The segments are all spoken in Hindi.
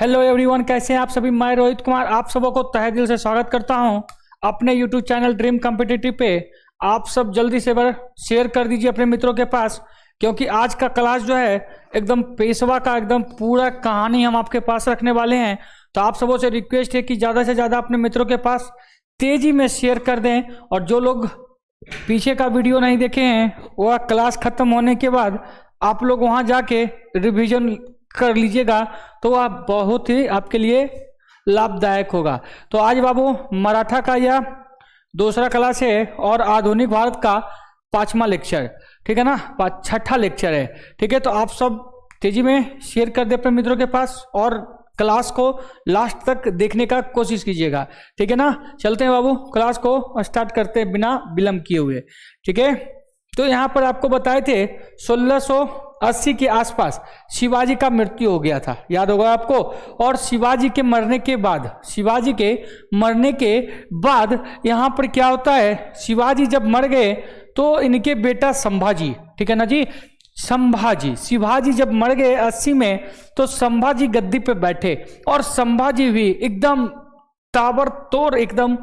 हेलो एवरीवन, कैसे हैं आप सभी। मैं रोहित कुमार आप सबों को तहे दिल से स्वागत करता हूं अपने यूट्यूब चैनल ड्रीम कॉम्पिटिटिव पे। आप सब जल्दी से शेयर कर दीजिए अपने मित्रों के पास, क्योंकि आज का क्लास जो है एकदम पेशवा का एकदम पूरा कहानी हम आपके पास रखने वाले हैं। तो आप सबों से रिक्वेस्ट है कि ज़्यादा से ज़्यादा अपने मित्रों के पास तेजी में शेयर कर दें, और जो लोग पीछे का वीडियो नहीं देखे हैं वह क्लास खत्म होने के बाद आप लोग वहाँ जाके रिवीजन कर लीजिएगा, तो वह बहुत ही आपके लिए लाभदायक होगा। तो आज बाबू मराठा का यह दूसरा क्लास है और आधुनिक भारत का 5वां लेक्चर, ठीक है ना, 6ठा लेक्चर है, ठीक है। तो आप सब तेजी में शेयर कर दे अपने मित्रों के पास और क्लास को लास्ट तक देखने का कोशिश कीजिएगा, ठीक है ना। चलते हैं बाबू, क्लास को स्टार्ट करते हैं बिना विलंब किए हुए, ठीक है। तो यहाँ पर आपको बताए थे 1680 के आसपास शिवाजी का मृत्यु हो गया था, याद होगा आपको। और शिवाजी के मरने के बाद यहाँ पर क्या होता है, शिवाजी जब मर गए तो इनके बेटा संभाजी, ठीक है ना जी, शिवाजी जब मर गए 80 में, तो संभाजी गद्दी पे बैठे और संभाजी भी एकदम ताबड़तोड़ एकदम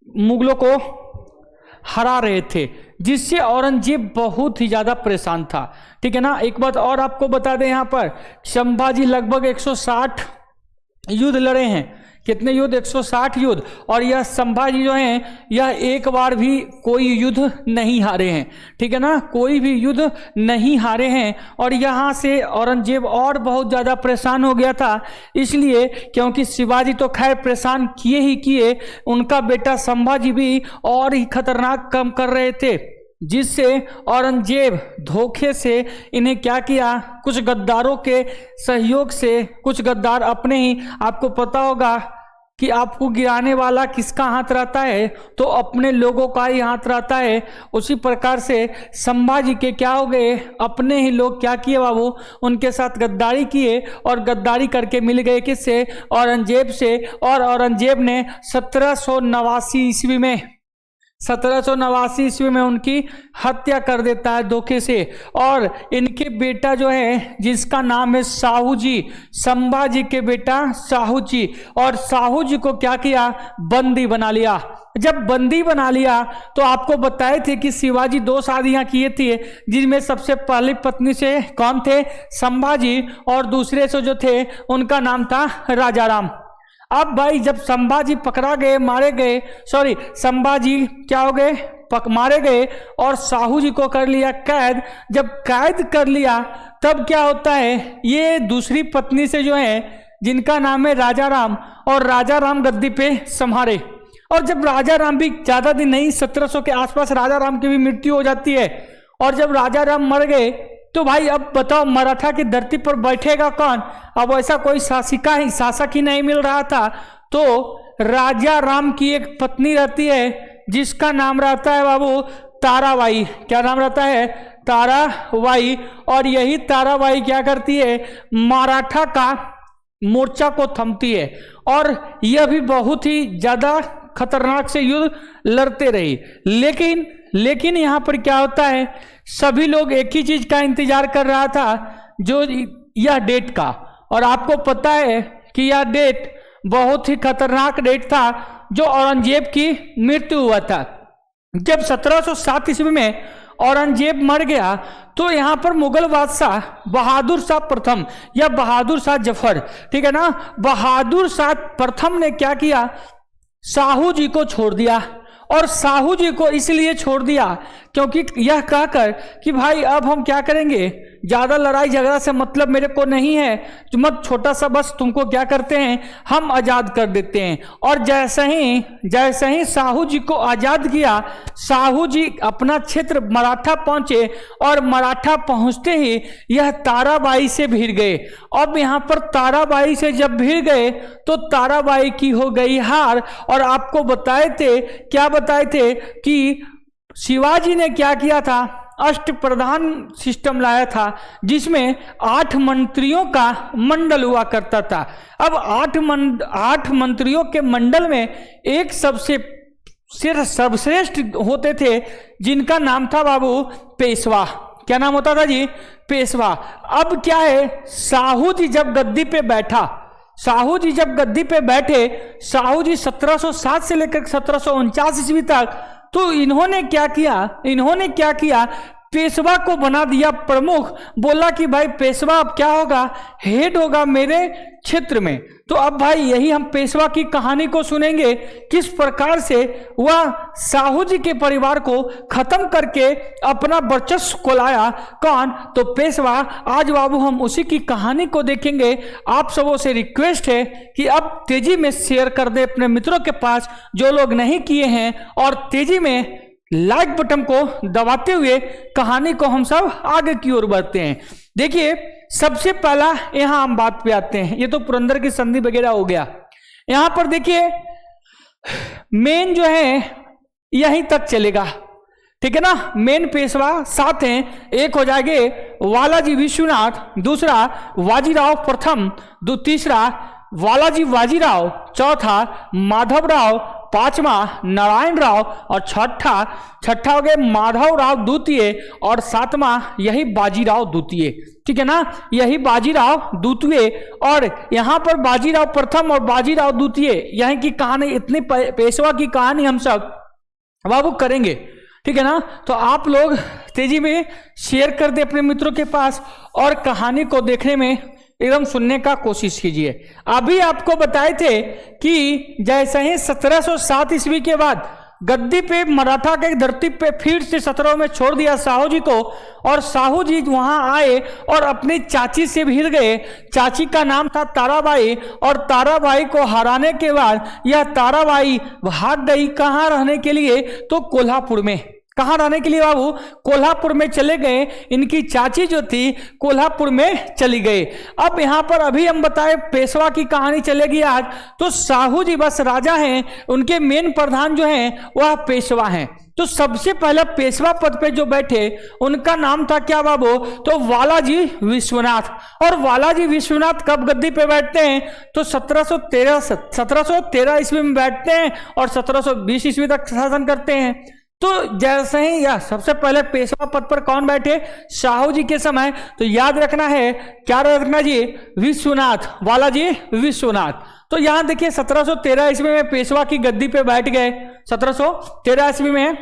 मुगलों को हरा रहे थे, जिससे औरंगजेब बहुत ही ज्यादा परेशान था, ठीक है ना। एक बात और आपको बता दें, यहाँ पर संभाजी लगभग 160 युद्ध लड़े हैं। कितने युद्ध? 160 युद्ध। और यह संभाजी जो हैं यह एक बार भी कोई युद्ध नहीं हारे हैं, ठीक है ना, कोई भी युद्ध नहीं हारे हैं। और यहाँ से औरंगजेब और बहुत ज़्यादा परेशान हो गया था, इसलिए क्योंकि शिवाजी तो खैर परेशान किए ही किए, उनका बेटा संभाजी भी और ही खतरनाक काम कर रहे थे, जिससे औरंगजेब धोखे से इन्हें क्या किया, कुछ गद्दारों के सहयोग से, कुछ गद्दार अपने ही, आपको पता होगा कि आपको गिराने वाला किसका हाथ रहता है, तो अपने लोगों का ही हाथ रहता है। उसी प्रकार से संभाजी के क्या हो गए, अपने ही लोग क्या किए बाबू, उनके साथ गद्दारी किए और गद्दारी करके मिल गए किससे, औरंगजेब से। और औरंगजेब ने 1789 ईस्वी में उनकी हत्या कर देता है धोखे से। और इनके बेटा जो है जिसका नाम है साहू जी, संभाजी के बेटा साहू जी, और साहू जी को क्या किया, बंदी बना लिया। जब बंदी बना लिया तो आपको बताए थे कि शिवाजी 2 शादियां किए थे, जिनमें सबसे पहली पत्नी से कौन थे, संभाजी, और दूसरे से जो थे उनका नाम था राजाराम। अब भाई जब संभाजी पकड़ा गए, संभाजी क्या हो गए, मारे गए और साहू जी को कर लिया कैद। जब कैद कर लिया तब क्या होता है, ये दूसरी पत्नी से जो है जिनका नाम है राजाराम, और राजाराम गद्दी पे संभाले। और जब राजाराम भी ज्यादा दिन नहीं, 1700 के आसपास राजाराम की भी मृत्यु हो जाती है। और जब राजाराम मर गए तो भाई अब बताओ मराठा की धरती पर बैठेगा कौन। अब ऐसा कोई शासक ही नहीं मिल रहा था, तो राजा राम की एक पत्नी रहती है जिसका नाम रहता है बाबू ताराबाई। क्या नाम रहता है, ताराबाई। और यही ताराबाई क्या करती है, मराठा का मोर्चा को थमती है, और यह भी बहुत ही ज्यादा खतरनाक से युद्ध लड़ते रही। लेकिन यहाँ पर क्या होता है, सभी लोग एक ही चीज का इंतजार कर रहा था, जो यह डेट का। और आपको पता है कि यह डेट बहुत ही खतरनाक डेट था, जो औरंगजेब की मृत्यु हुआ था। जब 1707 ईस्वी में औरंगजेब मर गया तो यहाँ पर मुगल बादशाह बहादुर शाह प्रथम या बहादुर शाह जफर, ठीक है ना, बहादुर शाह प्रथम ने क्या किया, साहू जी को छोड़ दिया। और साहू जी को इसलिए छोड़ दिया क्योंकि यह कहकर कि भाई अब हम क्या करेंगे, ज्यादा लड़ाई झगड़ा से मतलब मेरे को नहीं है, मत छोटा सा बस तुमको क्या करते हैं, हम आजाद कर देते हैं। और जैसे ही साहू जी को आजाद किया, साहू जी अपना क्षेत्र मराठा पहुंचे, और मराठा पहुंचते ही यह ताराबाई से भिड़ गए। अब यहाँ पर ताराबाई से जब भिड़ गए तो ताराबाई की हो गई हार। और आपको बताए थे कि शिवाजी ने क्या किया था, अष्टप्रधान सिस्टम लाया था, जिसमें 8 मंत्रियों का मंडल हुआ करता था। अब 8 मंत्रियों के मंडल में एक सबसे सर्वश्रेष्ठ होते थे, जिनका नाम था बाबू पेशवा। क्या नाम होता था जी, पेशवा। अब क्या है, साहू जी जब गद्दी पे बैठा, साहू जी जब गद्दी पे बैठे, साहू जी 1707 से लेकर 1749 ईस्वी तक, तो इन्होंने क्या किया, पेशवा को बना दिया प्रमुख। बोला कि भाई पेशवा अब क्या होगा, हेड होगा मेरे क्षेत्र में। तो अब भाई यही हम पेशवा की कहानी को सुनेंगे, किस प्रकार से वह साहू जी के परिवार को खत्म करके अपना वर्चस्व को लाया। कौन? तो पेशवा। आज बाबू हम उसी की कहानी को देखेंगे। आप सबों से रिक्वेस्ट है कि अब तेजी में शेयर कर दे अपने मित्रों के पास जो लोग नहीं किए हैं, और तेजी में लाइक बटन को दबाते हुए कहानी को हम सब आगे की ओर बढ़ते हैं। देखिए सबसे पहला यहां हम बात पे आते हैं। ये तो पुरंदर की संधि वगैरह हो गया। यहां पर देखिए मेन जो है यहीं तक चलेगा, ठीक है ना। मेन पेशवा 7 हैं। एक हो जाएंगे वालाजी विश्वनाथ, दूसरा बाजीराव प्रथम, तीसरा वालाजी बाजीराव, चौथा माधवराव, पांचवा नारायण राव, और छठा हो गए माधव राव द्वितीय, और सातवां यही बाजीराव द्वितीय, ठीक है ना। यही बाजीराव द्वितीय, और यहां पर बाजीराव प्रथम और बाजीराव द्वितीय, यहीं की कहानी, इतनी पेशवा की कहानी हम सब बाबू करेंगे, ठीक है ना। तो आप लोग तेजी में शेयर कर दे अपने मित्रों के पास, और कहानी को देखने में एकदम सुनने का कोशिश कीजिए। अभी आपको बताए थे कि जैसे ही 1707 ईस्वी के बाद गद्दी पे मराठा के धरती पे फिर से 17 में छोड़ दिया साहू जी को, और साहू जी वहां आए और अपनी चाची से भिड़ गए। चाची का नाम था ताराबाई, और ताराबाई को हराने के बाद यह ताराबाई भाग गई कहाँ रहने के लिए, तो कोल्हापुर में। कहाँ रहने के लिए बाबू? कोल्हापुर में चले गए। इनकी चाची जो थी कोल्हापुर में चली गई। अब यहाँ पर अभी हम बताए पेशवा की कहानी चलेगी आज। तो साहू जी बस राजा हैं, उनके मेन प्रधान जो हैं वह पेशवा हैं। तो सबसे पहले पेशवा पद पे जो बैठे उनका नाम था क्या बाबू? तो वालाजी विश्वनाथ। और वालाजी विश्वनाथ कब गद्दी पे बैठते हैं? तो 1713 ईस्वी में बैठते हैं और 1720 ईस्वी तक शासन करते हैं। तो जैसे ही या सबसे पहले पेशवा पद पर कौन बैठे? साहू जी के समय। तो याद रखना है, क्या रखना जी? विश्वनाथ, वालाजी विश्वनाथ। तो यहां देखिए 1713 ईस्वी में पेशवा की गद्दी पे बैठ गए। 1713 ईस्वी में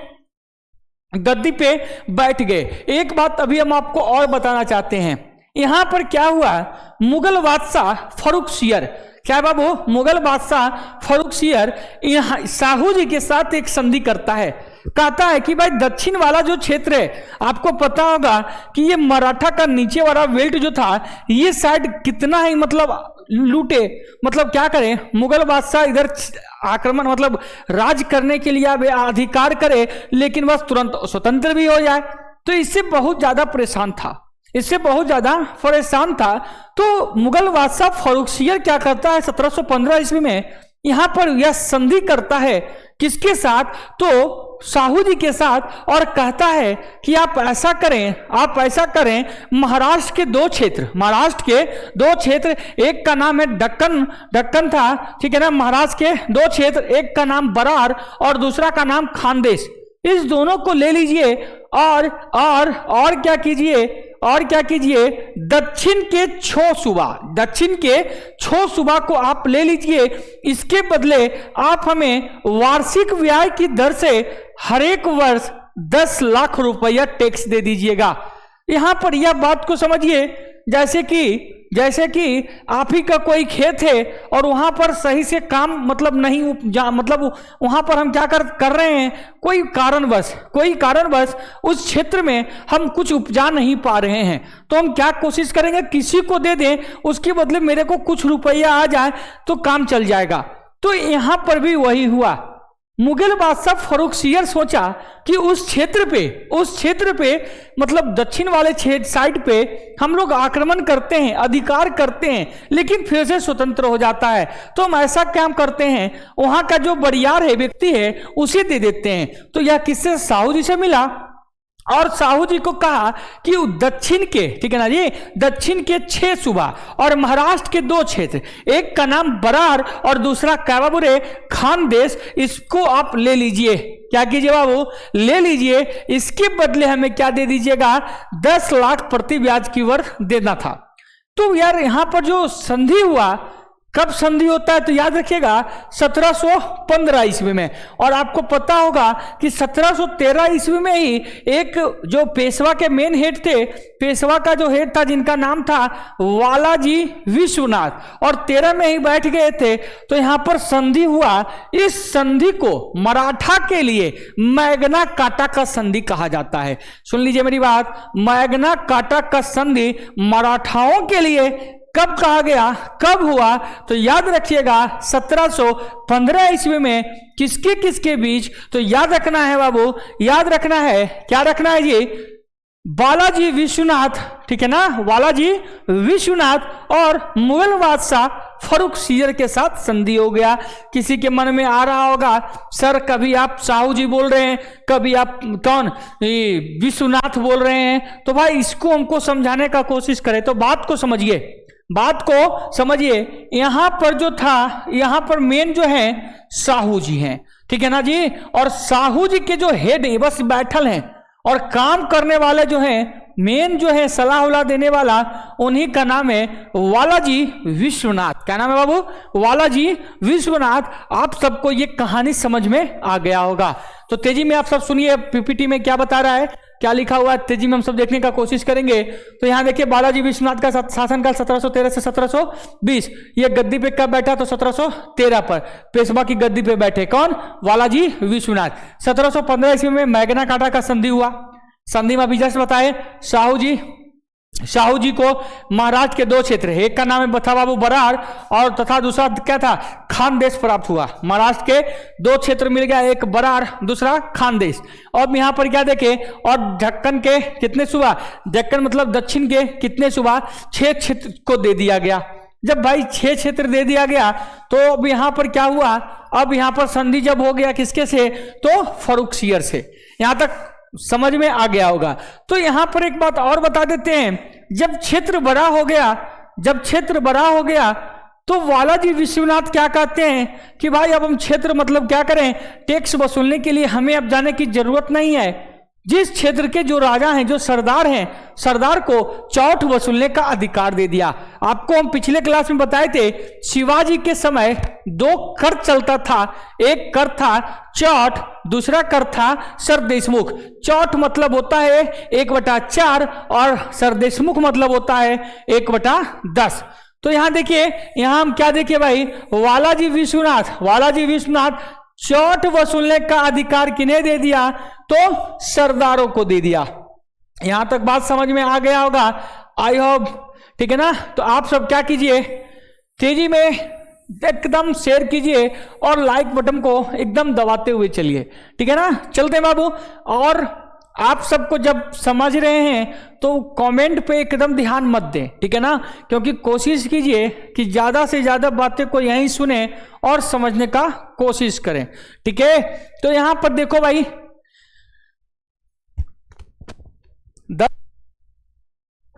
गद्दी पे बैठ गए। एक बात अभी हम आपको और बताना चाहते हैं, यहां पर क्या हुआ, मुगल बादशाह फर्रुखसियर, क्या बाबू? मुगल बादशाह फर्रुखसियर यहाँ साहू जी के साथ एक संधि करता है। कहता है कि भाई दक्षिण वाला जो क्षेत्र है, आपको पता होगा कि ये मराठा का नीचे वाला बेल्ट जो था, ये साइड कितना ही मतलब लूटे, मतलब क्या करें, मुगल बादशाह इधर आक्रमण मतलब राज करने के लिए अधिकार करे, लेकिन बस तुरंत स्वतंत्र भी हो जाए। तो इससे बहुत ज्यादा परेशान था। तो मुगल बादशाह फर्रुखसियर क्या करता है 1715 ईस्वी में, यहां पर यह संधि करता है किसके साथ? तो साहू जी के साथ, और कहता है कि आप ऐसा करें, महाराष्ट्र के दो क्षेत्र, एक का नाम है दक्कन था, ठीक है ना, महाराष्ट्र के दो क्षेत्र, एक का नाम बरार और दूसरा का नाम खानदेश, इस दोनों को ले लीजिए। और क्या कीजिए, दक्षिण के 6 सूबा को आप ले लीजिए। इसके बदले आप हमें वार्षिक व्यय की दर से हर एक वर्ष 10 लाख रुपया टैक्स दे दीजिएगा। यहां पर यह बात को समझिए, जैसे कि आप ही का कोई खेत है और वहां पर सही से काम मतलब नहीं मतलब वहां पर हम क्या कर रहे हैं, कोई कारणवश उस क्षेत्र में हम कुछ उपजा नहीं पा रहे हैं, तो हम क्या कोशिश करेंगे, किसी को दे दें, उसके बदले मेरे को कुछ रुपया आ जाए तो काम चल जाएगा। तो यहां पर भी वही हुआ। मुगल बादशाह फर्रुखसियर सोचा कि उस क्षेत्र पे मतलब दक्षिण वाले साइड पे हम लोग आक्रमण करते हैं, अधिकार करते हैं, लेकिन फिर से स्वतंत्र हो जाता है। तो हम ऐसा काम करते हैं, वहां का जो बरियार है, व्यक्ति है, उसे दे देते हैं। तो यह किससे? साहू जी से मिला, और साहू जी को कहा कि दक्षिण के, ठीक है ना जी, दक्षिण के 6 सूबा और महाराष्ट्र के 2 क्षेत्र, एक का नाम बरार और दूसरा क्या बाबू रे? खानदेश, इसको आप ले लीजिए। क्या कीजिए बाबू? ले लीजिए। इसके बदले हमें क्या दे दीजिएगा? 10 लाख प्रति ब्याज की दर देना था। तो यार यहां पर जो संधि हुआ, कब संधि होता है? तो याद रखिएगा 1715 ईस्वी में। और आपको पता होगा कि 1713 ईस्वी में ही एक जो पेशवा के मेन हेड थे, पेशवा का जो हेड था जिनका नाम था वालाजी विश्वनाथ, और 13 में ही बैठ गए थे। तो यहां पर संधि हुआ। इस संधि को मराठा के लिए मैग्ना कार्टा का संधि कहा जाता है। सुन लीजिए मेरी बात, मैग्ना कार्टा का संधि मराठाओं के लिए कब कहा गया, कब हुआ? तो याद रखिएगा 1715 ईस्वी में। किसके किसके बीच? तो याद रखना है बाबू, याद रखना है, क्या रखना है जी? बालाजी विश्वनाथ, ठीक है ना, बालाजी विश्वनाथ और मुगल बादशाह फर्रुखसियर के साथ संधि हो गया। किसी के मन में आ रहा होगा सर कभी आप साहू जी बोल रहे हैं, कभी आप कौन विश्वनाथ बोल रहे हैं, तो भाई इसको हमको समझाने का कोशिश करें। तो बात को समझिए, बात को समझिए। यहां पर जो था, यहां पर मेन जो है साहू जी हैं, ठीक है ना जी, और साहू जी के जो हेड बस बैठल हैं, और काम करने वाले जो हैं, मेन जो है सलाह उला देने वाला, उन्हीं का नाम है वालाजी विश्वनाथ। क्या नाम है बाबू? वालाजी विश्वनाथ। आप सबको ये कहानी समझ में आ गया होगा। तो तेजी में आप सब सुनिए पीपीटी में क्या बता रहा है, क्या लिखा हुआ है, तेजी में हम सब देखने का कोशिश करेंगे। तो यहां देखिए बालाजी विश्वनाथ का शासनकाल 1713 से 1720। ये गद्दी पे कब बैठा? तो 1713 पर पेशवा की गद्दी पे बैठे कौन? वालाजी विश्वनाथ। 1715 ईस्वी में मैग्ना कार्टा का संधि हुआ। संधि में अभी जस्ट बताए शाहू जी को महाराज के दो क्षेत्र, एक का नाम है था बाबू बरार, और तथा दूसरा क्या था? खानदेश प्राप्त हुआ। महाराष्ट्र के दो क्षेत्र मिल गया, एक बरार, दूसरा खानदेश। और यहां पर क्या देखे, और दक्कन के कितने सूबा? दक्कन मतलब दक्षिण के कितने सूबा? 6 क्षेत्र को दे दिया गया। जब भाई 6 क्षेत्र दे दिया गया तो अब यहां पर क्या हुआ? अब यहां पर संधि जब हो गया किसके से? तो फर्रुखसियर से। यहां तक समझ में आ गया होगा। तो यहां पर एक बात और बता देते हैं, जब क्षेत्र बड़ा हो गया, जब क्षेत्र बड़ा हो गया तो वालाजी विश्वनाथ क्या कहते हैं कि भाई अब हम क्षेत्र मतलब क्या करें, टैक्स वसूलने के लिए हमें अब जाने की जरूरत नहीं है। जिस क्षेत्र के जो राजा हैं, जो सरदार हैं, सरदार को चौथ वसूलने का अधिकार दे दिया। आपको हम पिछले क्लास में बताए थे, शिवाजी के समय 2 कर चलता था। एक कर था चौथ, दूसरा कर था सरदेशमुख। चौथ मतलब होता है 1/4 और सरदेशमुख मतलब होता है 1/10। तो यहां देखिए, यहां हम क्या देखिए भाई, वालाजी विश्वनाथ चौथ वसूलने का अधिकार किन्हें दे दिया? तो सरदारों को दे दिया। यहां तक बात समझ में आ गया होगा, आई होप, ठीक है ना। तो आप सब क्या कीजिए, तेजी में एकदम शेयर कीजिए और लाइक बटन को एकदम दबाते हुए चलिए, ठीक है ना। चलते हैं बाबू। और आप सबको जब समझ रहे हैं तो कमेंट पे एकदम ध्यान मत दें, ठीक है ना, क्योंकि कोशिश कीजिए कि ज्यादा से ज्यादा बातें को यहीं सुने और समझने का कोशिश करें, ठीक है। तो यहां पर देखो भाई,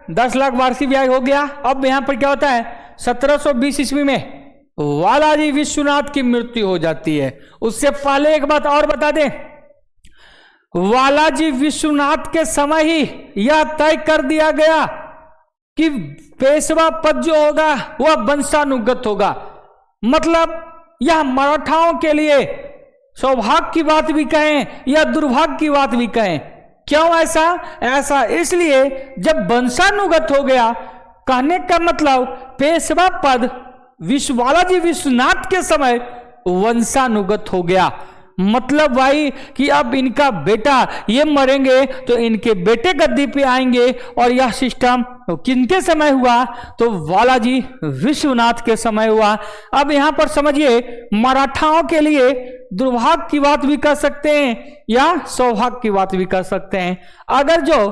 10 लाख वार्षिक ब्याज हो गया। अब यहां पर क्या होता है, 1720 ईस्वी में वालाजी विश्वनाथ की मृत्यु हो जाती है। उससे पहले एक बात और बता दें, वालाजी विश्वनाथ के समय ही यह तय कर दिया गया कि पेशवा पद जो होगा वह वंशानुगत होगा। मतलब यह मराठाओं के लिए सौभाग्य की बात भी कहें या दुर्भाग्य की बात भी कहें। क्यों ऐसा इसलिए, जब वंशानुगत हो गया, कहने का मतलब पेशवा पद वालाजी विश्वनाथ के समय वंशानुगत हो गया। मतलब भाई कि अब इनका बेटा, ये मरेंगे तो इनके बेटे गद्दी पे आएंगे। और यह सिस्टम किनके समय हुआ? तो वालाजी विश्वनाथ के समय हुआ। अब यहां पर समझिए, मराठाओं के लिए दुर्भाग्य की बात भी कर सकते हैं या सौभाग्य की बात भी कर सकते हैं। अगर जो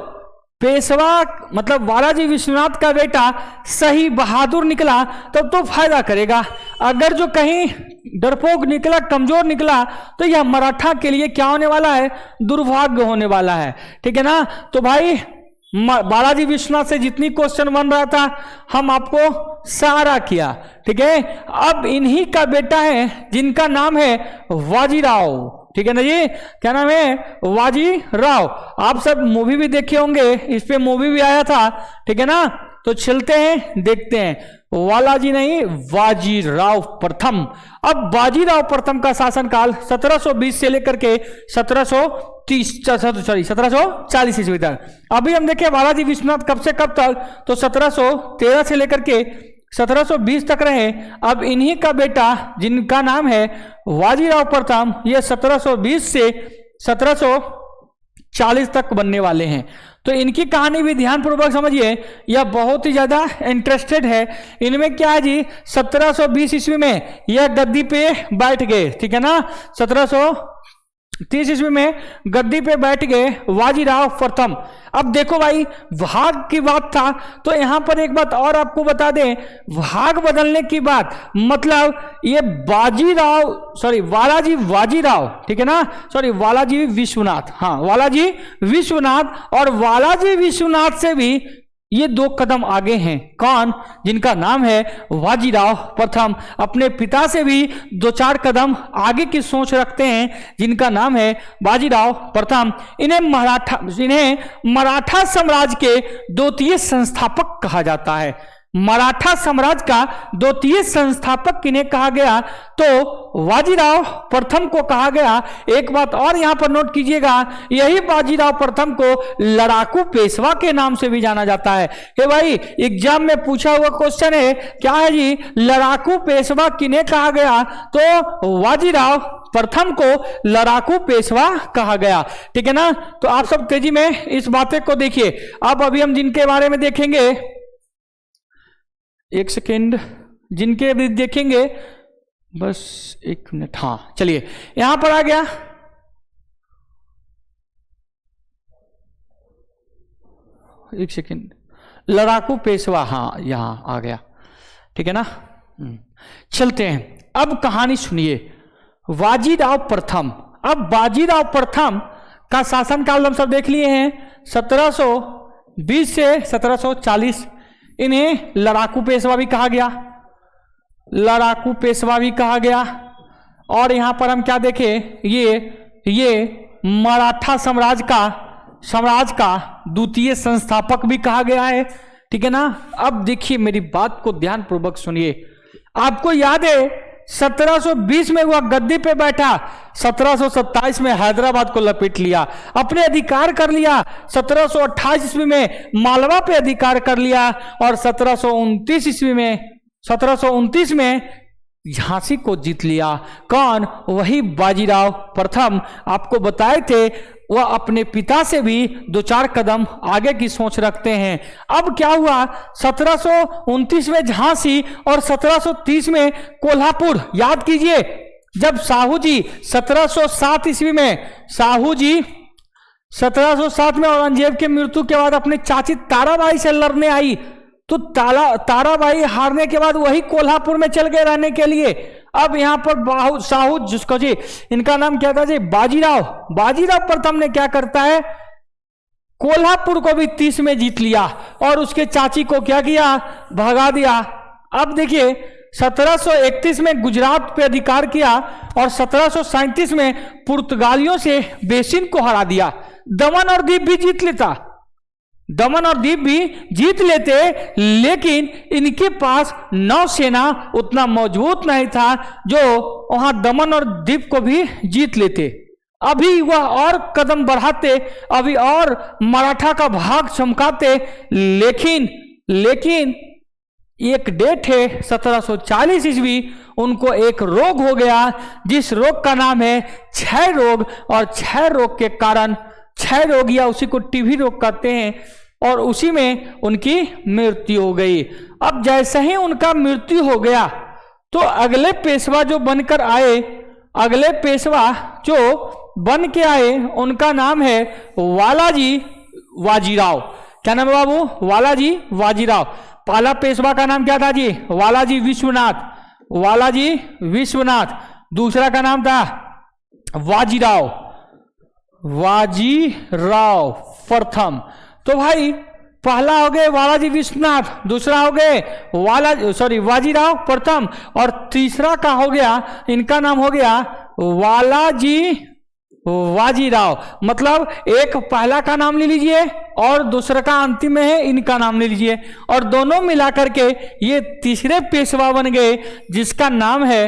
पेशवा मतलब वालाजी विश्वनाथ का बेटा सही बहादुर निकला तब तो फायदा करेगा। अगर जो कहीं डरपोक निकला, कमजोर निकला, तो यह मराठा के लिए क्या होने वाला है? दुर्भाग्य होने वाला है, ठीक है ना। तो भाई बालाजी विश्वनाथ से जितनी क्वेश्चन बन रहा था हम आपको सारा किया, ठीक है। अब इन्हीं का बेटा है जिनका नाम है बाजीराव, ठीक है ना जी। क्या नाम है? बाजीराव। आप सब मूवी भी देखे होंगे, इस पे मूवी भी आया था, ठीक है ना। तो चलते हैं देखते हैं। वालाजी नहीं, बाजीराव प्रथम। अब बाजीराव प्रथम का शासनकाल 1720 से लेकर के 1740 ईस्वी तक। अभी हम देखें बालाजी विश्वनाथ कब से कब तक, तो 1713 से लेकर के 1720 तक रहे। अब इन्हीं का बेटा जिनका नाम है बाजीराव प्रथम, ये 1720 से 1740 तक बनने वाले हैं। तो इनकी कहानी भी ध्यानपूर्वक समझिए, यह बहुत ही ज्यादा इंटरेस्टेड है। इनमें क्या है जी, 1720 ईस्वी में यह गद्दी पे बैठ गए, ठीक है ना। 1730 ईस्वी में गद्दी पे बैठ गए बाजीराव प्रथम। अब देखो भाई, भाग की बात था तो यहां पर एक बात और आपको बता दें, भाग बदलने की बात, मतलब ये वालाजी बाजीराव, ठीक है ना, सॉरी वालाजी विश्वनाथ, हाँ वालाजी विश्वनाथ, और वालाजी विश्वनाथ से भी ये 2 कदम आगे हैं। कौन? जिनका नाम है बाजीराव प्रथम। अपने पिता से भी 2-4 कदम आगे की सोच रखते हैं, जिनका नाम है बाजीराव प्रथम। इन्हें मराठा साम्राज्य के द्वितीय संस्थापक कहा जाता है। मराठा साम्राज्य का द्वितीय संस्थापक किन्हें कहा गया, तो बाजीराव प्रथम को कहा गया। एक बात और यहां पर नोट कीजिएगा, यही बाजीराव प्रथम को लड़ाकू पेशवा के नाम से भी जाना जाता है। हे भाई, एग्जाम में पूछा हुआ क्वेश्चन है, क्या है जी, लड़ाकू पेशवा किन्हें कहा गया, तो बाजीराव प्रथम को लड़ाकू पेशवा कहा गया, ठीक है ना। तो आप सब तेजी में इस बातें को देखिए। अब अभी हम जिनके बारे में देखेंगे, एक सेकेंड, जिनके भी देखेंगे, बस 1 मिनट, हाँ चलिए यहां पर आ गया। एक सेकेंड, लड़ाकू पेशवा, हाँ यहां आ गया, ठीक है ना। चलते हैं, अब कहानी सुनिए। बाजीराव प्रथम। अब बाजीराव प्रथम का शासनकाल हम सब देख लिए हैं, 1720 से 1740। इन्हें लड़ाकू पेशवा भी कहा गया, लड़ाकू पेशवा भी कहा गया। और यहां पर हम क्या देखें, ये मराठा साम्राज्य का द्वितीय संस्थापक भी कहा गया है, ठीक है ना। अब देखिए मेरी बात को ध्यान पूर्वक सुनिए। आपको याद है 1720 में वह गद्दी पे बैठा, 1727 में हैदराबाद को लपेट लिया, अपने अधिकार कर लिया। 1728 ईस्वी में मालवा पे अधिकार कर लिया, और 1729 में झांसी को जीत लिया। कौन? वही बाजीराव प्रथम। आपको बताए थे वह अपने पिता से भी 2-4 कदम आगे की सोच रखते हैं। अब क्या हुआ, 1729 में झांसी और 1730 में कोल्हापुर। याद कीजिए, जब साहू जी 1707 ईस्वी में, साहू जी 1707 में औरंगजेब के मृत्यु के बाद अपने चाची ताराबाई से लड़ने आई, तो ताराबाई हारने के बाद वही कोल्हापुर में चल गए रहने के लिए। अब यहां पर साहू, जिसको जी इनका नाम क्या था जी, बाजीराव प्रथम ने क्या करता है, कोल्हापुर को भी 30 में जीत लिया, और उसके चाची को क्या किया, भगा दिया। अब देखिए 1731 में गुजरात पे अधिकार किया, और 1737 में पुर्तगालियों से बेसिन को हरा दिया। दमन और दीव भी जीत लेते, लेकिन इनके पास नौसेना उतना मजबूत नहीं था जो वहां दमन और दीव को भी जीत लेते। अभी वह और कदम बढ़ाते, अभी और मराठा का भाग चमकाते, लेकिन एक डेट है 1740 ईस्वी, उनको एक रोग हो गया, जिस रोग का नाम है क्षय रोग। और क्षय रोग के कारण, क्षय रोग या उसी को टीबी रोग कहते हैं, और उसी में उनकी मृत्यु हो गई। अब जैसे ही उनका मृत्यु हो गया, तो अगले पेशवा जो बनकर आए, बन के आए, उनका नाम है वालाजी बाजीराव। क्या नाम है बाबू? वालाजी बाजीराव। पहला पेशवा का नाम क्या था जी? वालाजी विश्वनाथ। दूसरा का नाम था बाजीराव प्रथम। तो भाई पहला हो गए वालाजी विश्वनाथ, दूसरा हो गए बाजीराव प्रथम, और तीसरा का हो गया, इनका नाम हो गया वालाजी वाजीराव। मतलब एक पहला का नाम ले लीजिए और दूसरा का अंतिम में है, इनका नाम ले लीजिए, और दोनों मिलाकर के ये तीसरे पेशवा बन गए जिसका नाम है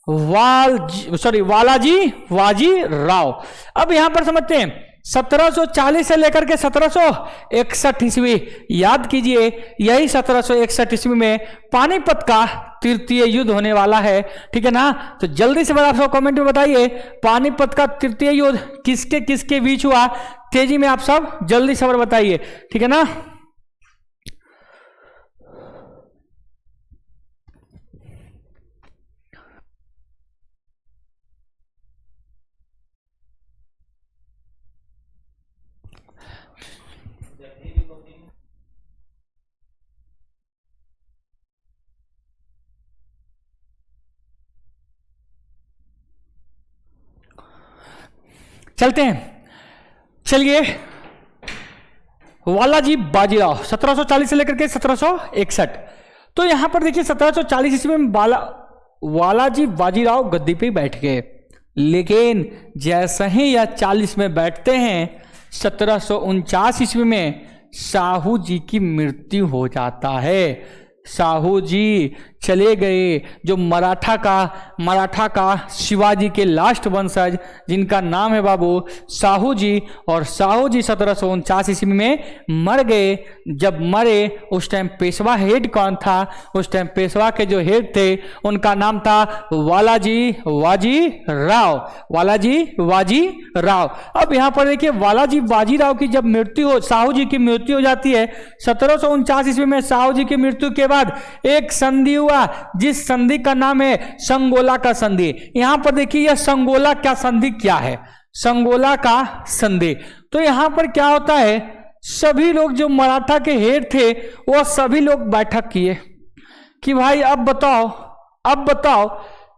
वालाजी वाजीराव। अब यहां पर समझते हैं 1740 से लेकर के 1761 ईस्वी, याद कीजिए यही 1761 ईस्वी में पानीपत का तृतीय युद्ध होने वाला है, ठीक है ना। तो जल्दी से आप सब कमेंट में बताइए पानीपत का तृतीय युद्ध किसके किसके बीच हुआ, तेजी में आप सब जल्दी से बताइए, ठीक है ना। चलते हैं, चलिए वालाजी बाजीराव 1740 से लेकर के 1761। तो यहां पर देखिए 1740 ईस्वी में वालाजी बाजीराव गद्दी पे बैठ गए, लेकिन जैसे ही यह 40 में बैठते हैं 1749 ईस्वी में साहू जी की मृत्यु हो जाता है। साहू जी चले गए, जो मराठा का शिवाजी के लास्ट वंशज जिनका नाम है बाबू साहू जी, और साहू जी 1749 ईस्वी में मर गए। जब मरे उस टाइम पेशवा हेड कौन था, उस टाइम पेशवा के जो हेड थे उनका नाम था वालाजी वाजीराव, वालाजी वाजीराव। अब यहाँ पर देखिए वालाजी बाजीराव की जब मृत्यु हो, साहू जी की मृत्यु हो जाती है 1749 ईस्वी में। साहू जी की मृत्यु के बाद एक संधि हुआ जिस संधि का नाम है संगोला का संधि। यहां पर देखिए यह संगोला का संधि क्या है, संगोला का संधि। तो यहां पर क्या होता है, सभी लोग जो मराठा के हेड थे वो सभी लोग बैठक किए कि भाई अब बताओ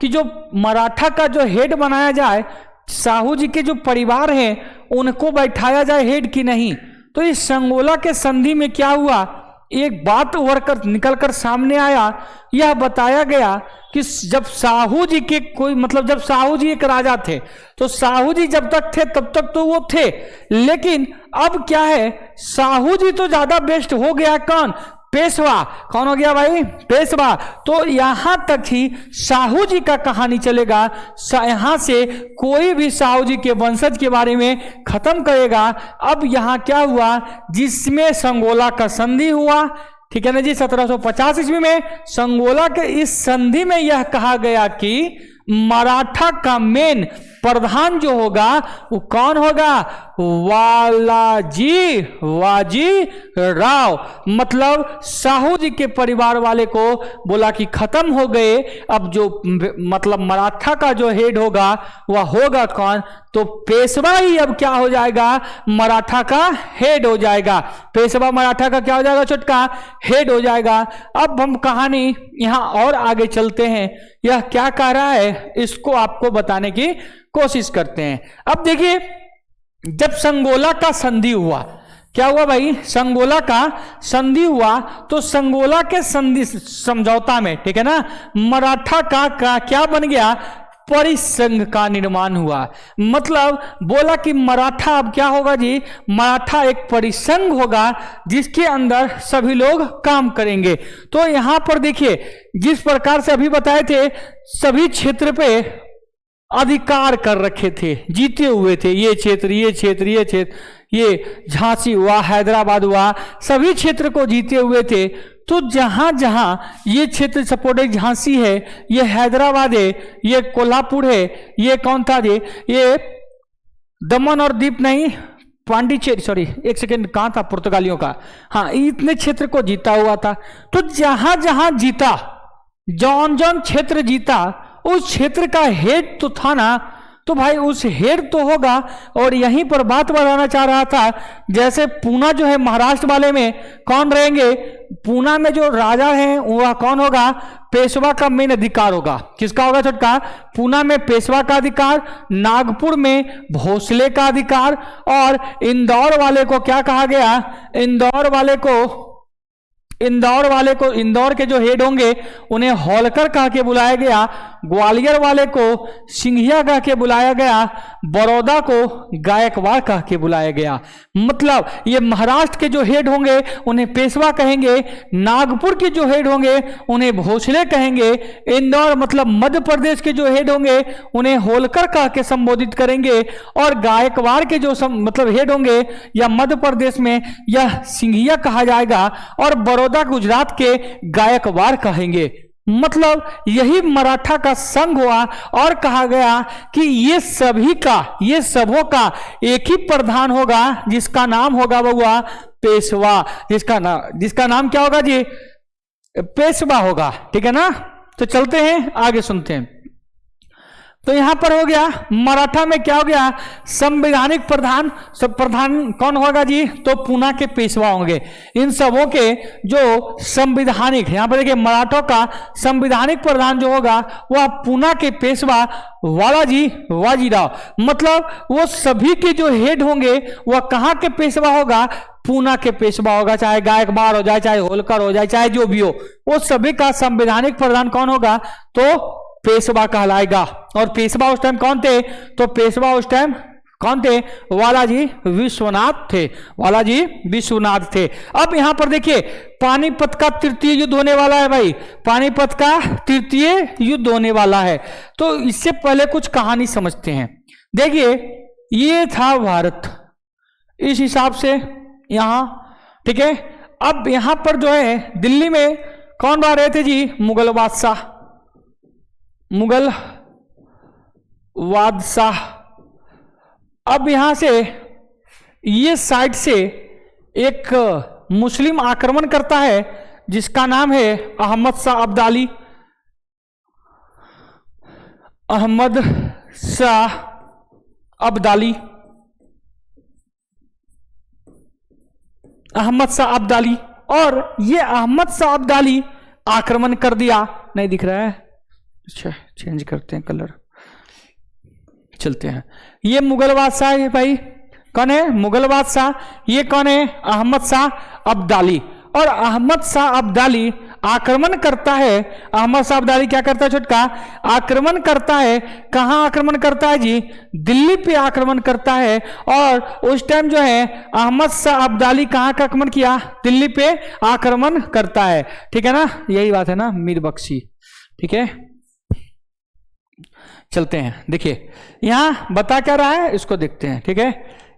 कि जो मराठा का जो हेड बनाया जाए, साहू जी के जो परिवार हैं उनको बैठाया जाए हेड की नहीं। तो इस संगोला के संधि में क्या हुआ, एक बात उभरकर निकलकर सामने आया, यह बताया गया कि जब साहू जी के जब साहू जी एक राजा थे, तो साहू जी जब तक थे तब तक तो वो थे, लेकिन अब क्या है, साहू जी तो ज्यादा बेस्ट हो गया, पेशवा। कौन हो गया भाई, पेशवा। तो यहां तक ही साहू जी का कहानी चलेगा, यहां से कोई भी साहू जी के वंशज के बारे में खत्म करेगा। अब यहां क्या हुआ, जिसमें संगोला का संधि हुआ, ठीक है ना जी, 1750 ईस्वी में संगोला के इस संधि में यह कहा गया कि मराठा का मेन प्रधान जो होगा वो कौन होगा, वालाजी वाजीराव। मतलब साहू जी के परिवार वाले को बोला कि खत्म हो गए, अब जो मराठा का जो हेड होगा वह होगा कौन, तो पेशवा ही अब क्या हो जाएगा, मराठा का हेड हो जाएगा। पेशवा मराठा का क्या हो जाएगा, छोटका हेड हो जाएगा। अब हम कहानी यहां और आगे चलते हैं, यह क्या कह रहा है इसको आपको बताने की कोशिश करते हैं। अब देखिए जब संगोला का संधि हुआ, क्या हुआ भाई, संगोला का संधि हुआ, तो संगोला के संधि समझौता में, ठीक है ना, मराठा का क्या बन गया, परिसंघ का निर्माण हुआ। मतलब बोला कि मराठा अब क्या होगा जी, मराठा एक परिसंघ होगा जिसके अंदर सभी लोग काम करेंगे। तो यहां पर देखिए जिस प्रकार से अभी बताए थे, सभी क्षेत्र पे अधिकार कर रखे थे, जीते हुए थे, ये क्षेत्र ये क्षेत्र ये क्षेत्र, ये झांसी हुआ, हैदराबाद हुआ, सभी क्षेत्र को जीते हुए थे। तो जहां जहां ये क्षेत्र सपोर्ट झांसी है, ये हैदराबाद है, ये कोल्हापुर है, ये कौन था जी, ये दमन और दीप नहीं, पांडिचेरी, सॉरी एक सेकेंड, कहां था, पुर्तगालियों का, हाँ, इतने क्षेत्र को जीता हुआ था। तो जहां जहां जीता, जौन जौन क्षेत्र जीता, उस क्षेत्र का हेड तो था ना, तो भाई उस हेड तो होगा। और यहीं पर बात बताना चाह रहा था, जैसे पूना जो है महाराष्ट्र वाले में कौन रहेंगे, पूना में जो राजा हैं वह कौन होगा, पेशवा का मेन अधिकार होगा। किसका होगा छोटका, पूना में पेशवा का अधिकार, नागपुर में भोसले का अधिकार, और इंदौर वाले को क्या कहा गया, इंदौर वाले को इंदौर वाले को, इंदौर के जो हेड होंगे उन्हें होलकर कह के बुलाया गया, ग्वालियर वाले को सिंघिया कह के बुलाया गया, बड़ौदा को गायकवाड़ कह के बुलाया गया। मतलब ये महाराष्ट्र के जो हेड होंगे उन्हें पेशवा कहेंगे, नागपुर के जो हेड होंगे उन्हें भोसले कहेंगे, इंदौर मतलब मध्य प्रदेश के जो हेड होंगे उन्हें होलकर कह के संबोधित करेंगे, और गायकवाड़ के जो मतलब हेड होंगे या मध्य प्रदेश में यह सिंघिया कहा जाएगा, और बड़ौदा गुजरात के गायकवाड़ कहेंगे। मतलब यही मराठा का संघ हुआ और कहा गया कि ये सभी का, ये सबों का एक ही प्रधान होगा जिसका नाम होगा वो हुआ पेशवा, जिसका नाम क्या होगा जी, पेशवा होगा। ठीक है ना, तो चलते हैं आगे, सुनते हैं। तो यहां पर हो गया मराठा में क्या हो गया, संवैधानिक प्रधान। सब प्रधान कौन होगा जी, तो पूना के पेशवा होंगे। इन सबों के जो संवैधानिक, यहां पर देखिए मराठों का संवैधानिक प्रधान जो होगा वह पूना के पेशवा वालाजी वाजीराव। मतलब वो सभी के जो हेड होंगे वह कहां के पेशवा होगा, पूना के पेशवा होगा। चाहे गायकवाड़ हो जाए, चाहे होलकर हो जाए, चाहे जो भी हो, वो सभी का संवैधानिक प्रधान कौन होगा, तो पेशवा कहलाएगा। और पेशवा उस टाइम कौन थे, तो पेशवा उस टाइम कौन थे, वालाजी विश्वनाथ थे, वालाजी विश्वनाथ थे। अब यहां पर देखिए पानीपत का तृतीय युद्ध होने वाला है भाई, पानीपत का तृतीय युद्ध होने वाला है। तो इससे पहले कुछ कहानी समझते हैं। देखिए ये था भारत इस हिसाब से यहां, ठीक है। अब यहां पर जो है दिल्ली में कौन रह रहे थे जी, मुगल बादशाह, मुगल बादशाह। अब यहां से ये साइड से एक मुस्लिम आक्रमण करता है जिसका नाम है अहमद शाह अब्दाली, अहमद शाह अब्दाली, अहमद शाह अब्दाली। और ये अहमद शाह अब्दाली आक्रमण कर दिया, नहीं दिख रहा है, अच्छा चेंज करते हैं कलर, चलते हैं। ये मुगल बादशाह है भाई, कौन है, मुगल बादशाह। ये कौन है, अहमद शाह अब्दाली। और अहमद शाह अब्दाली आक्रमण करता है, अहमद शाह अब्दाली क्या करता है छोटका, आक्रमण करता है। कहां आक्रमण करता है जी, दिल्ली पे आक्रमण करता है। और उस टाइम जो है अहमद शाह अब्दाली कहां का आक्रमण किया, दिल्ली पे आक्रमण करता है। ठीक है ना, यही बात है ना, मीर बख्शी। ठीक है, चलते हैं। देखिए यहां बता क्या रहा है, इसको देखते हैं। ठीक है,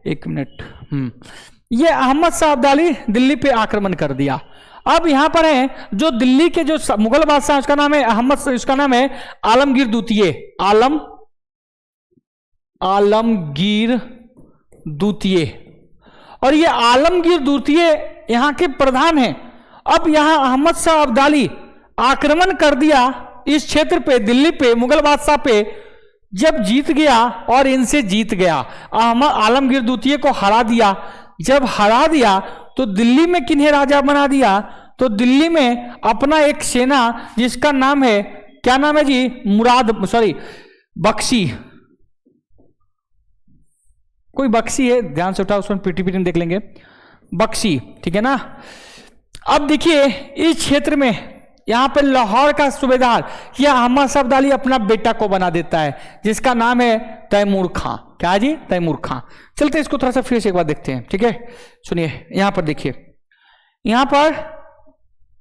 एक मिनट। ये अहमद शाह अब्दाली दिल्ली पे आक्रमण कर दिया। अब यहां पर है जो दिल्ली के जो मुगल बादशाह, उसका नाम है अहमद, उसका नाम है आलमगीर द्वितीय, आलमगीर द्वितीय। और ये आलमगीर द्वितीय यहां के प्रधान हैं। अब यहां अहमद शाह अब्दाली आक्रमण कर दिया इस क्षेत्र पे, दिल्ली पे, मुगल बादशाह पे। जब जीत गया और इनसे जीत गया, आलमगीर द्वितीय को हरा दिया। जब हरा दिया तो दिल्ली में किन्हें राजा बना दिया, तो दिल्ली में अपना एक सेना जिसका नाम है, क्या नाम है जी, बख्शी, कोई बख्शी है, ध्यान से उठाओ, उसमें पीटी देख लेंगे, बख्शी। ठीक है ना। अब देखिए इस क्षेत्र में यहां पर लाहौर का सूबेदार या अहमद शाह अब्दाली अपना बेटा को बना देता है जिसका नाम है तैमूर खां। क्या जी, तैमूर खां। चलते इसको थोड़ा सा फिर से एक बार देखते हैं। ठीक है, सुनिए यहां पर देखिए, यहां पर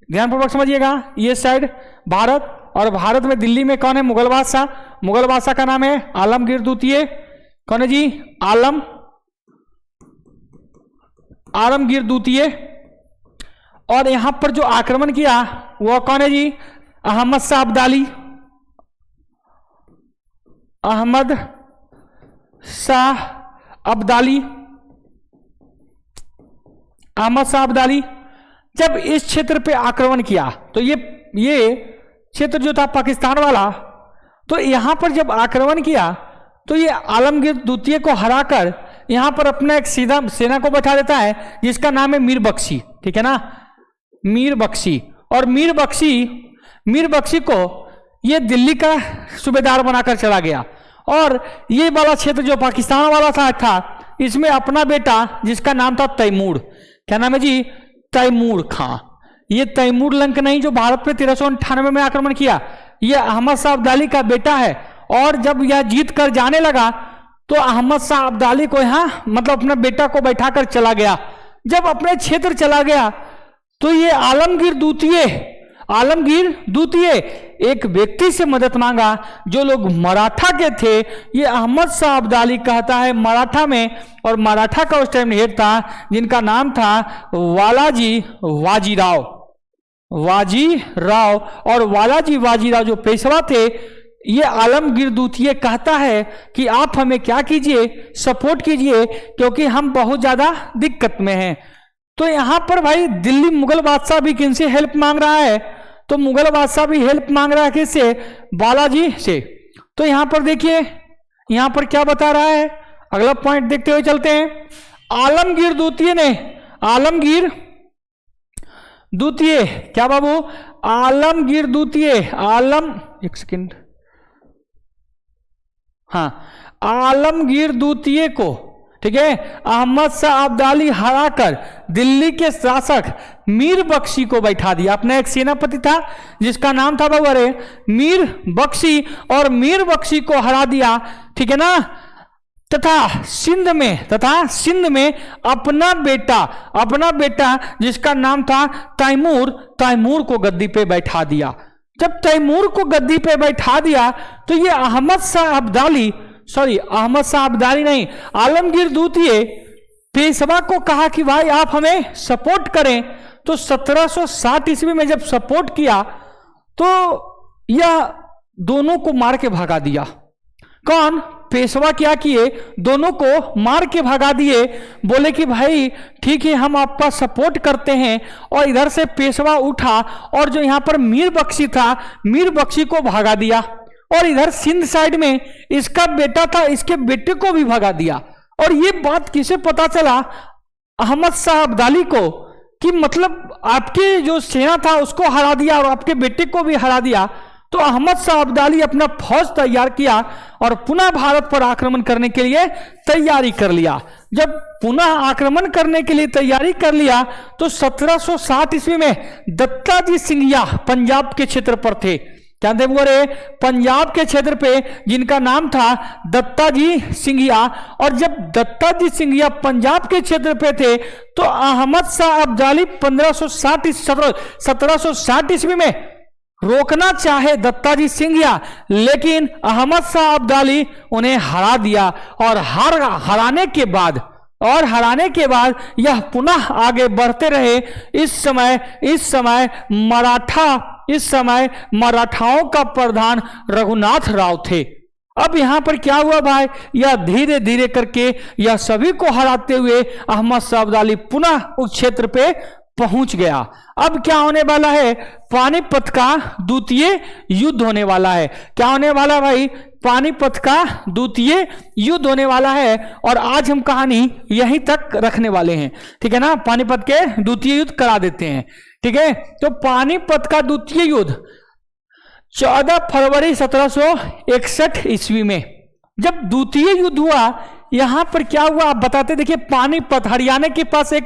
ध्यानपूर्वक समझिएगा। ये साइड भारत, और भारत में दिल्ली में कौन है, मुगल बादशाह। मुगल बादशाह का नाम है आलमगीर द्वितीय। कौन है जी, आलमगीर द्वितीय। और यहां पर जो आक्रमण किया वो कौन है जी, अहमद शाह अब्दाली, अहमद शाह अब्दाली, अहमद शाह अब्दाली। जब इस क्षेत्र पे आक्रमण किया तो ये क्षेत्र जो था पाकिस्तान वाला, तो यहां पर जब आक्रमण किया तो ये आलमगीर द्वितीय को हराकर यहां पर अपना एक सीधा सेना को बैठा देता है जिसका नाम है मीर बख्शी। ठीक है ना, मीर बख्शी। और मीर बख्शी को ये दिल्ली का सूबेदार बनाकर चला गया। और ये वाला क्षेत्र जो पाकिस्तान वाला था इसमें अपना बेटा जिसका नाम था तैमूर, क्या नाम है जी, तैमूर खां। ये तैमूर लंक नहीं जो भारत पे 1398 में आक्रमण किया, ये अहमद शाह अब्दाली का बेटा है। और जब यह जीत कर जाने लगा तो अहमद शाह अब्दाली को यहाँ मतलब अपने बेटा को बैठाकर चला गया। जब अपने क्षेत्र चला गया तो ये आलमगीर द्वितीय एक व्यक्ति से मदद मांगा जो लोग मराठा के थे। ये अहमद शाह अब्दाली कहता है मराठा में, और मराठा का उस टाइम हेड था जिनका नाम था वालाजी वाजीराव। और वालाजी वाजीराव जो पेशवा थे, ये आलमगीर द्वितीय कहता है कि आप हमें क्या कीजिए, सपोर्ट कीजिए, क्योंकि हम बहुत ज्यादा दिक्कत में हैं। तो यहां पर भाई दिल्ली मुगल बादशाह भी किनसे हेल्प मांग रहा है, तो मुगल बादशाह भी हेल्प मांग रहा है किससे, बालाजी से। तो यहां पर देखिए यहां पर क्या बता रहा है, अगला पॉइंट देखते हुए चलते हैं। आलमगीर द्वितीय क्या बाबू, आलमगीर द्वितीय, एक सेकंड, हाँ, आलमगीर द्वितीय को, ठीक है, अहमद शाह अब्दाली हराकर दिल्ली के शासक मीर बख्शी को बैठा दिया। अपना एक सेनापति था जिसका नाम था बाबू अरे मीर बख्शी, और मीर बख्शी को हरा दिया, ठीक है ना। तथा सिंध में अपना बेटा जिसका नाम था तैमूर को गद्दी पे बैठा दिया। जब तैमूर को गद्दी पे बैठा दिया तो ये अहमद शाह अब्दाली नहीं, आलमगीर द्वितीय पेशवा को कहा कि भाई आप हमें सपोर्ट करें। तो 1760 ईस्वी में जब सपोर्ट किया तो यह दोनों को मार के भगा दिया। कौन, पेशवा क्या किए, दोनों को मार के भगा दिए। बोले कि भाई ठीक है हम आपका सपोर्ट करते हैं। और इधर से पेशवा उठा और जो यहां पर मीर बख्शी था, मीर बख्शी को भगा दिया। और इधर सिंध साइड में इसका बेटा था, इसके बेटे को भी भगा दिया। और ये बात किसे पता चला, अहमद शाह अब्दाली को, कि मतलब आपके जो सेना था उसको हरा दिया और आपके बेटे को भी हरा दिया। तो अहमद शाह अब्दाली अपना फौज तैयार किया और पुनः भारत पर आक्रमण करने के लिए तैयारी कर लिया। जब पुनः आक्रमण करने के लिए तैयारी कर लिया तो 1760 ईस्वी में दत्ताजी सिंधिया पंजाब के क्षेत्र पर थे। क्या थे वो रे, पंजाब के क्षेत्र पे, जिनका नाम था दत्ताजी सिंधिया। और जब दत्ताजी सिंधिया पंजाब के क्षेत्र पे थे तो अहमद शाह अब्दाली 1760 ईस्वी में रोकना चाहे दत्ताजी सिंधिया, लेकिन अहमद शाह अब्दाली उन्हें हरा दिया। और हराने के बाद यह पुनः आगे बढ़ते रहे। इस समय मराठाओं का प्रधान रघुनाथ राव थे। अब यहां पर क्या हुआ भाई, यह धीरे धीरे करके यह सभी को हराते हुए अहमद शाह अब्दाली पुनः उस क्षेत्र पे पहुंच गया। अब क्या होने वाला है, पानीपत का द्वितीय युद्ध होने वाला है। क्या होने वाला भाई, पानीपत का द्वितीय युद्ध होने वाला है। और आज हम कहानी यहीं तक रखने वाले हैं, ठीक है ना। पानीपत के द्वितीय युद्ध करा देते हैं, ठीक है। तो पानीपत का द्वितीय युद्ध 14 फरवरी 1761 ईस्वी में जब द्वितीय युद्ध हुआ, यहां पर क्या हुआ आप बताते। देखिए पानीपत हरियाणा के पास एक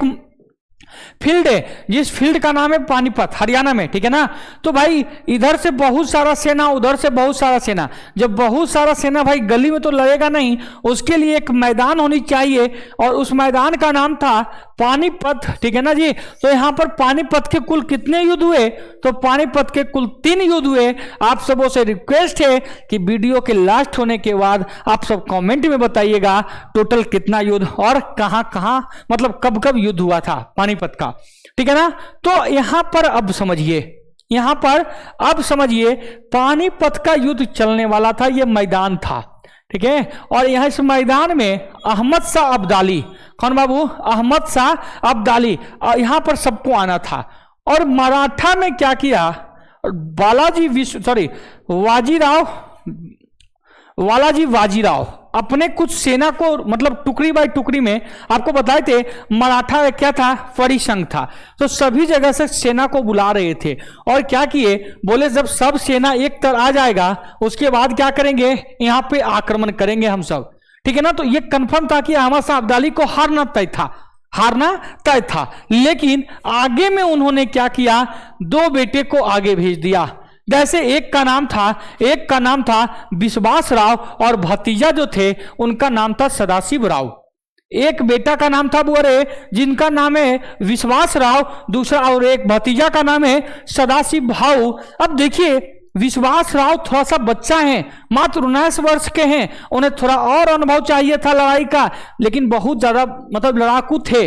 फील्ड है, जिस फील्ड का नाम है पानीपत, हरियाणा में, ठीक है ना। तो भाई इधर से बहुत सारा सेना, उधर से बहुत सारा सेना। जब बहुत सारा सेना भाई गली में तो लड़ेगा नहीं, उसके लिए एक मैदान होनी चाहिए, और उस मैदान का नाम था पानीपत, ठीक है ना जी। तो यहां पर पानीपत के कुल कितने युद्ध हुए, तो पानीपत के कुल 3 युद्ध हुए। आप सबों से रिक्वेस्ट है कि वीडियो के लास्ट होने के बाद आप सब कमेंट में बताइएगा टोटल कितना युद्ध और कहां कहां, मतलब कब कब युद्ध हुआ था पानीपत का, ठीक है ना। तो यहां पर अब समझिए पानीपत का युद्ध चलने वाला था, यह मैदान था, ठीक है। और यहां इस मैदान में अहमद शाह अब्दाली, कौन बाबू, अहमद शाह अब्दाली, यहां पर सबको आना था। और मराठा में क्या किया, वालाजी वाजीराव अपने कुछ सेना को, मतलब टुकड़ी बाई टुकड़ी में, आपको बताए थे मराठा क्या था, परिसंघ था। तो सभी जगह से सेना को बुला रहे थे। और क्या किए, बोले जब सब सेना एक तरह आ जाएगा उसके बाद क्या करेंगे, यहां पे आक्रमण करेंगे हम सब, ठीक है ना। तो ये कंफर्म था कि अहमद शाह अब्दाली को हारना तय था। हारना तय था। लेकिन आगे में उन्होंने क्या किया, 2 बेटे को आगे भेज दिया। जैसे एक का नाम था विश्वास राव और भतीजा जो थे उनका नाम था सदाशिव राव। एक बेटा का नाम था बुअरे जिनका नाम है विश्वास राव, दूसरा और एक भतीजा का नाम है सदाशिव भाऊ। अब देखिए विश्वास राव थोड़ा सा बच्चा है, मात्र 19 वर्ष के हैं, उन्हें थोड़ा और अनुभव चाहिए था लड़ाई का, लेकिन बहुत ज्यादा मतलब लड़ाकू थे,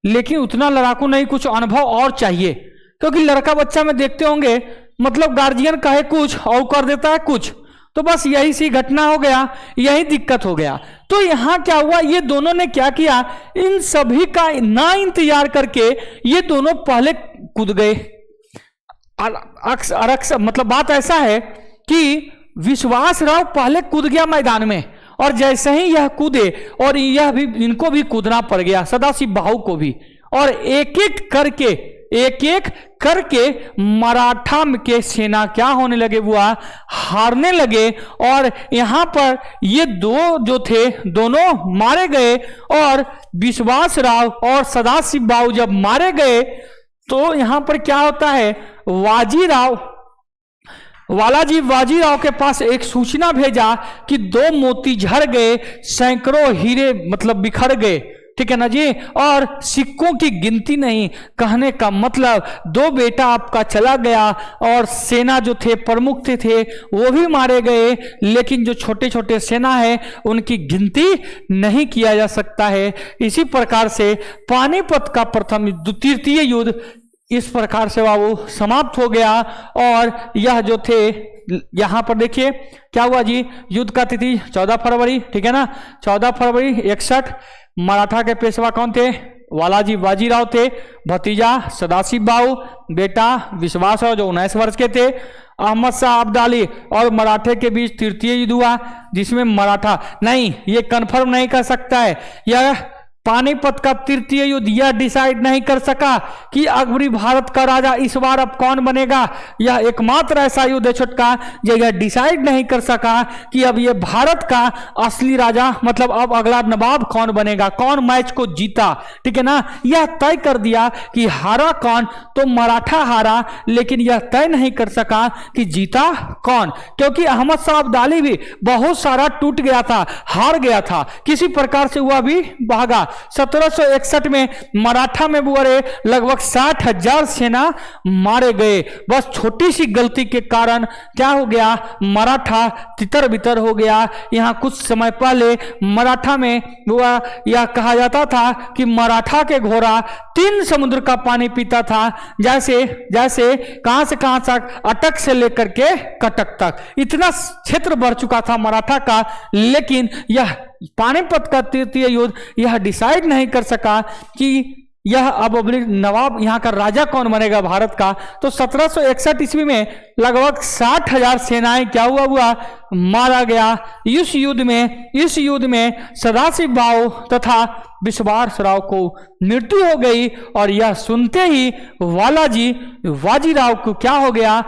लेकिन उतना लड़ाकू नहीं, कुछ अनुभव और चाहिए। क्योंकि लड़का बच्चा में देखते होंगे मतलब गार्जियन कहे कुछ और कर देता है कुछ, तो बस यही सी घटना हो गया, यही दिक्कत हो गया। तो यहां क्या हुआ, ये दोनों ने क्या किया, इन सभी का ना इंतजार करके ये दोनों पहले कूद गए। अक्सर मतलब बात ऐसा है कि विश्वास राव पहले कूद गया मैदान में, और जैसे ही यह कूदे और यह भी इनको भी कूदना पड़ गया, सदाशिव भाऊ को भी, और एक एक करके मराठा के सेना क्या होने लगे, हुआ हारने लगे। और यहां पर ये दो जो थे दोनों मारे गए, और विश्वास राव और सदाशिव भाऊ जब मारे गए तो यहां पर क्या होता है, बाजीराव के पास एक सूचना भेजा कि 2 मोती झड़ गए, सैकड़ों हीरे मतलब बिखर गए, ठीक है ना जी, और सिक्कों की गिनती नहीं। कहने का मतलब 2 बेटा आपका चला गया, और सेना जो थे प्रमुख थे वो भी मारे गए, लेकिन जो छोटे छोटे सेना है उनकी गिनती नहीं किया जा सकता है। इसी प्रकार से पानीपत का प्रथम तृतीय युद्ध इस प्रकार से वो समाप्त हो गया। और यह जो थे यहां पर देखिए क्या हुआ जी, युद्ध का तिथि 14 फरवरी, ठीक है ना, 14 फरवरी 61। मराठा के पेशवा कौन थे, बाजीराव थे, भतीजा सदाशिव भाऊ, बेटा विश्वास राव जो 19 वर्ष के थे, अहमद शाह अब्दाली और मराठे के बीच तृतीय युद्ध हुआ, जिसमें मराठा नहीं, ये कंफर्म नहीं कर सकता है, यह पानीपत का तृतीय युद्ध यह डिसाइड नहीं कर सका कि अकबरी भारत का राजा इस बार अब कौन बनेगा। यह एकमात्र ऐसा युद्ध है छोटका जो यह डिसाइड नहीं कर सका कि अब ये भारत का असली राजा मतलब अब अगला नवाब कौन बनेगा, कौन मैच को जीता, ठीक है ना। यह तय कर दिया कि हारा कौन, तो मराठा हारा, लेकिन यह तय नहीं कर सका कि जीता कौन, क्योंकि अहमद शाह अब्दाली भी बहुत सारा टूट गया था, हार गया था, किसी प्रकार से वह भी भागा। 1761 में मराठा में बुरे लगभग 60,000 सेना मारे गए। बस छोटी सी गलती के कारण क्या हो गया, मराठा तितर बितर हो गया। यहां कुछ समय पहले मराठा में हुआ, यह कहा जाता था कि मराठा के घोड़ा 3 समुद्र का पानी पीता था, जैसे जैसे कहां से कहां तक, अटक से लेकर के कटक तक, इतना क्षेत्र बढ़ चुका था मराठा का। लेकिन यह पानीपत का तृतीय युद्ध यह डिसाइड नहीं कर सका कि यह अब नवाब यहाँ का राजा कौन बनेगा भारत का। तो 1761 ईस्वी में लगभग 60,000 सेनाएं क्या हुआ मारा गया। इस युद्ध में सदाशिव भाऊ तथा विश्वास राव को मृत्यु हो गई, और यह सुनते ही बाजीराव को क्या हो गया,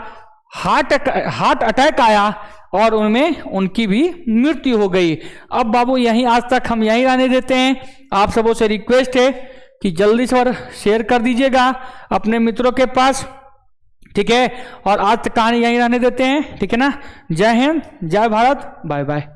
हार्ट अटैक आया, और उनमें उनकी भी मृत्यु हो गई। अब बाबू यहीं आज तक हम यहीं रहने देते हैं। आप सबों से रिक्वेस्ट है कि जल्दी से शेयर कर दीजिएगा अपने मित्रों के पास, ठीक है। और आज तक कहानी यहीं रहने देते हैं, ठीक है ना। जय हिंद, जय भारत, बाय बाय।